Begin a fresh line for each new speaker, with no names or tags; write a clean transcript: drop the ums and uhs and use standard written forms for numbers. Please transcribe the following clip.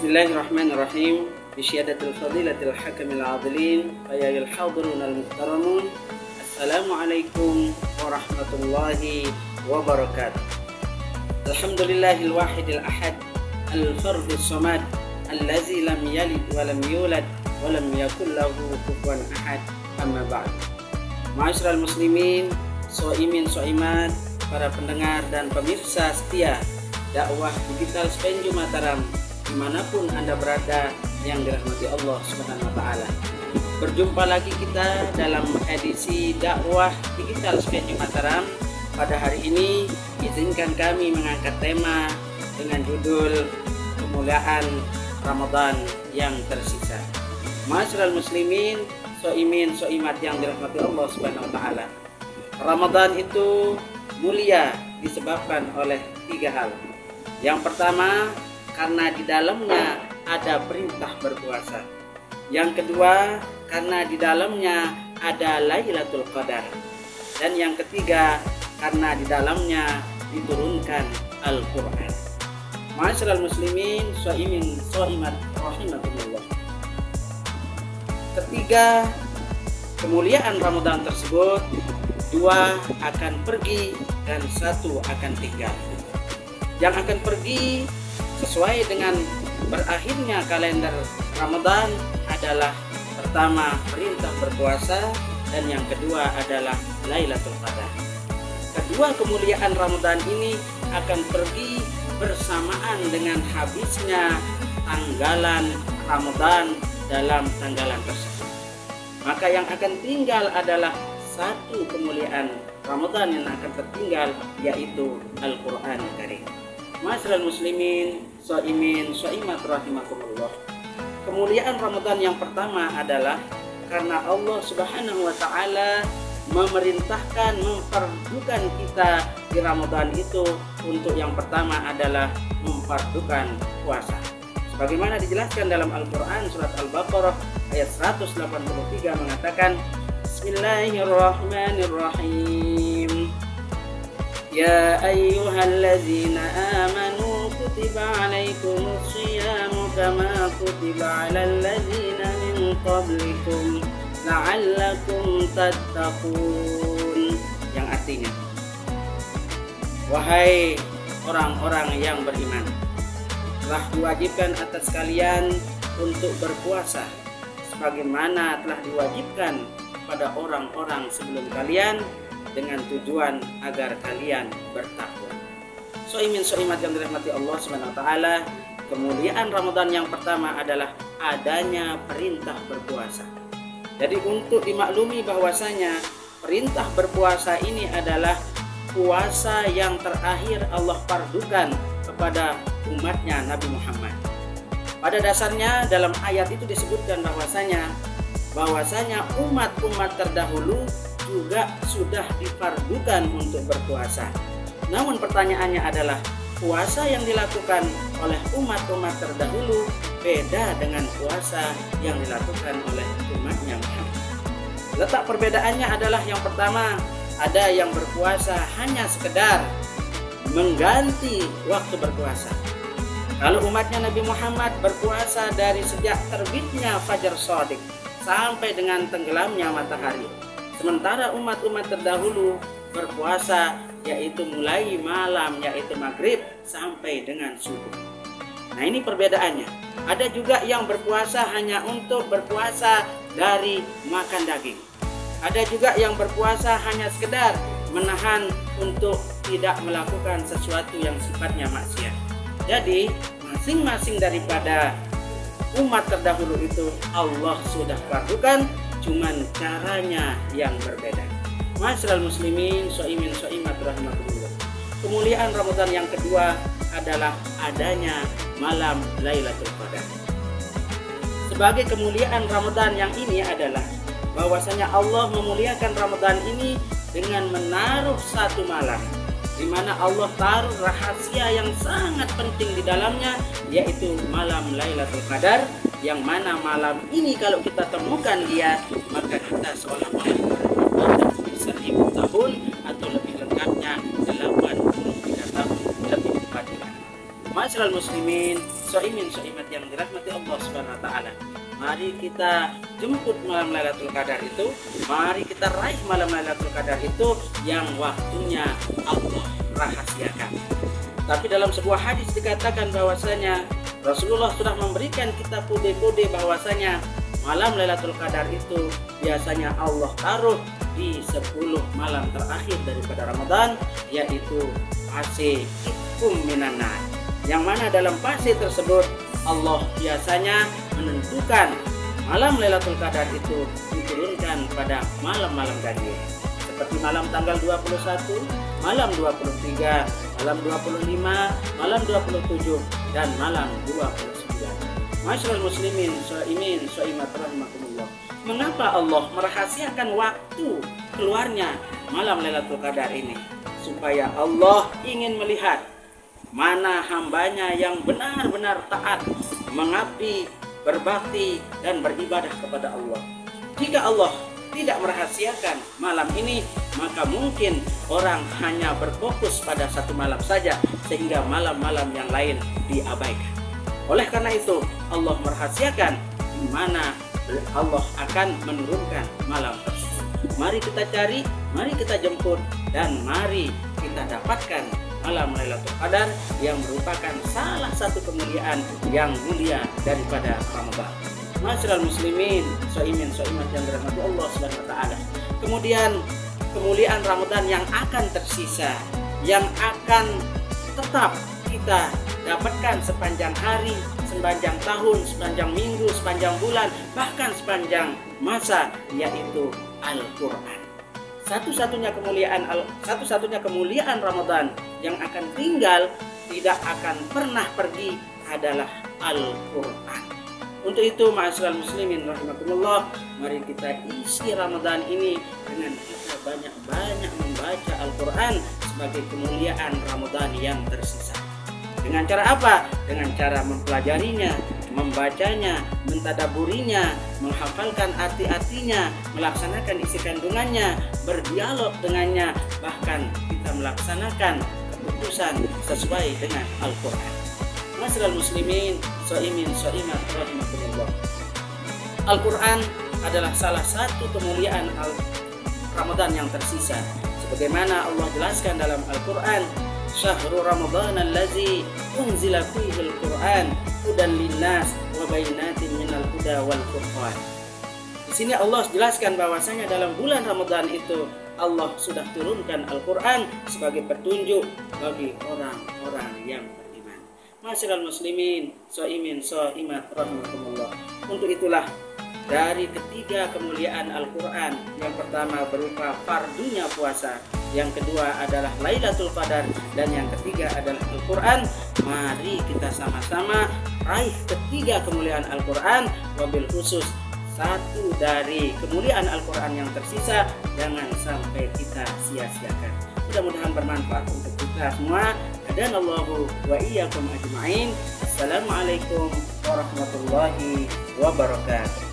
Bismillahirrahmanirrahim. Bisyadatil fadilatil hakamil adilin, ayayil hadirun al-muhtaramun. Assalamualaikum warahmatullahi wabarakatuh. Alhamdulillahil wahidil ahad, al-fardhus samad, allazi lam yalid wa lam yulad wa lam yakul lahu kufuwan ahad. Amma ba'd. Ma'asyiral muslimin, soimin soimat, para pendengar dan pemirsa setia dakwah digital Spenju Mataram dimanapun Anda berada yang dirahmati Allah Subhanahu wa Ta'ala. Berjumpa lagi kita dalam edisi dakwah digital Spenju Mataram. Pada hari ini izinkan kami mengangkat tema dengan judul kemuliaan Ramadan yang tersisa. Ma'asyiral muslimin, soimin soimat yang dirahmati Allah Subhanahu wa Ta'ala. Ramadan itu mulia disebabkan oleh 3 hal. Yang pertama, karena di dalamnya ada perintah berpuasa. Yang kedua, karena di dalamnya ada Lailatul Qadar. Dan yang ketiga, karena di dalamnya diturunkan Al-Quran. Ma'asyiral muslimin, soimin soimat rahimakumullah. Ketiga kemuliaan Ramadan tersebut, 2 akan pergi dan 1 akan tinggal. Yang akan pergi sesuai dengan berakhirnya kalender Ramadan adalah pertama perintah berpuasa dan yang kedua adalah Lailatul Qadar. Kedua kemuliaan Ramadan ini akan pergi bersamaan dengan habisnya tanggalan Ramadan dalam tanggalan tersebut. Maka yang akan tinggal adalah 1 kemuliaan Ramadan yang akan tertinggal, yaitu Al-Quran Karim. Ma'asyiral muslimin, soimin, soimat rahimakumullah. Kemuliaan Ramadan yang pertama adalah karena Allah Subhanahu wa Ta'ala memerintahkan, memfardukan kita di Ramadan itu untuk yang pertama adalah memfardukan puasa. Sebagaimana dijelaskan dalam Al-Quran surat Al-Baqarah ayat 183 mengatakan, Bismillahirrahmanirrahim. Ya ayyuhallazina amanu kutiba alaikumus shiyamu kama kutiba alal ladzina min qablikum la'allakum tattaqun. Yang artinya, wahai orang-orang yang beriman, telah diwajibkan atas kalian untuk berpuasa sebagaimana telah diwajibkan pada orang-orang sebelum kalian dengan tujuan agar kalian bertakwa. Soimin soimat yang dirahmati Allah Subhanahu wa Ta'ala, kemuliaan Ramadan yang pertama adalah adanya perintah berpuasa. Jadi untuk dimaklumi bahwasanya perintah berpuasa ini adalah puasa yang terakhir Allah fardukan kepada umatnya Nabi Muhammad. Pada dasarnya dalam ayat itu disebutkan bahwasanya umat-umat terdahulu juga sudah difardukan untuk berpuasa. Namun pertanyaannya adalah, puasa yang dilakukan oleh umat-umat terdahulu beda dengan puasa yang dilakukan oleh umatnya Muhammad. Letak perbedaannya adalah yang pertama, ada yang berpuasa hanya sekedar mengganti waktu berpuasa. Kalau umatnya Nabi Muhammad berpuasa dari sejak terbitnya Fajar Shadiq sampai dengan tenggelamnya matahari. Sementara umat-umat terdahulu berpuasa yaitu mulai malam, yaitu maghrib sampai dengan subuh. Nah, ini perbedaannya. Ada juga yang berpuasa hanya untuk berpuasa dari makan daging. Ada juga yang berpuasa hanya sekedar menahan untuk tidak melakukan sesuatu yang sifatnya maksiat. Jadi masing-masing daripada umat terdahulu itu Allah sudah fardukan, cuman caranya yang berbeda. Ma'asyiral muslimin, soimin soimat rahimakumullah. Kemuliaan Ramadan yang kedua adalah adanya malam Lailatul Qadar. Sebagai kemuliaan Ramadan yang ini adalah bahwasanya Allah memuliakan Ramadan ini dengan menaruh 1 malam di mana Allah taruh rahasia yang sangat penting di dalamnya, yaitu malam Lailatul Qadar, yang mana malam ini kalau kita temukan dia, maka kita seolah-olah beribadah 1000 tahun atau lebih lengkapnya 83 tahun lebih tepatnya. Ma'asyiral muslimin, shaimin shaimat yang dirahmati Allah Subhanahu wa taala. Mari kita jemput malam Lailatul Qadar itu, mari kita raih malam Lailatul Qadar itu yang waktunya Allah rahasiakan. Tapi dalam sebuah hadis dikatakan bahwasanya Rasulullah sudah memberikan kita kode-kode bahwasanya malam Lailatul Qadar itu biasanya Allah taruh di 10 malam terakhir daripada Ramadan, yaitu fase itkum minan nar. Yang mana dalam fase tersebut Allah biasanya menentukan malam Lailatul Qadar itu diturunkan pada malam-malam ganjil, seperti malam tanggal 21, malam 23, malam 25, malam 27, dan malam 29. Ma'asyiral muslimin, shaimin, shaimat rahimakumullah. Mengapa Allah merahasiakan waktu keluarnya malam Lailatul Qadar ini? Supaya Allah ingin melihat mana hambanya yang benar-benar taat, mengabdi, berbakti, dan beribadah kepada Allah. Jika Allah tidak merahasiakan malam ini, maka mungkin orang hanya berfokus pada satu malam saja, sehingga malam-malam yang lain diabaikan. Oleh karena itu, Allah merahasiakan di mana Allah akan menurunkan malam tersebut. Mari kita cari, mari kita jemput, dan mari kita dapatkan malam Lailatul Qadar yang merupakan salah satu kemuliaan yang mulia daripada Ramadan. Ma'asyiral muslimin, shaimin shaimat yang dirahmati Allah Subhanahu wa taala. Kemudian kemuliaan Ramadan yang akan tersisa, yang akan tetap kita dapatkan sepanjang hari, sepanjang tahun, sepanjang minggu, sepanjang bulan, bahkan sepanjang masa, yaitu Al-Qur'an. Satu-satunya kemuliaan Ramadan yang akan tinggal, tidak akan pernah pergi, adalah Al-Qur'an. Untuk itu, ma'asyiral muslimin rahimakumullah, mari kita isi Ramadan ini dengan kita banyak-banyak membaca Al-Qur'an sebagai kemuliaan Ramadan yang tersisa. Dengan cara apa? Dengan cara mempelajarinya, membacanya, mentadaburinya, menghafalkan arti-artinya, melaksanakan isi kandungannya, berdialog dengannya, bahkan kita melaksanakan keputusan sesuai dengan Al-Qur'an. Ma'asyiral muslimin, shaimin shaimat rahimakumullah. Al-Qur'an adalah salah satu kemuliaan Ramadan yang tersisa. Sebagaimana Allah jelaskan dalam Al-Qur'an, Syahrul Ramadan allazi unzila fihi al-Qur'an hudan linnas wa bayyinatin minal huda wal furqan. Di sini Allah jelaskan bahwasanya dalam bulan Ramadan itu Allah sudah turunkan Al-Qur'an sebagai petunjuk bagi orang-orang yang beriman. Ma'asyiral muslimin, shaimin shaimat rahimakumullah. Untuk itulah dari ketiga kemuliaan Al-Qur'an, yang pertama berupa fardunya puasa, yang kedua adalah Lailatul Qadar, dan yang ketiga adalah Al-Qur'an. Mari kita sama-sama raih ketiga kemuliaan Al-Qur'an, wabil khusus satu dari kemuliaan Al-Qur'an yang tersisa jangan sampai kita sia-siakan. Mudah-mudahan bermanfaat untuk kita semua. Hadanallahu wa iyyakum ajma'in. Assalamualaikum warahmatullahi wabarakatuh.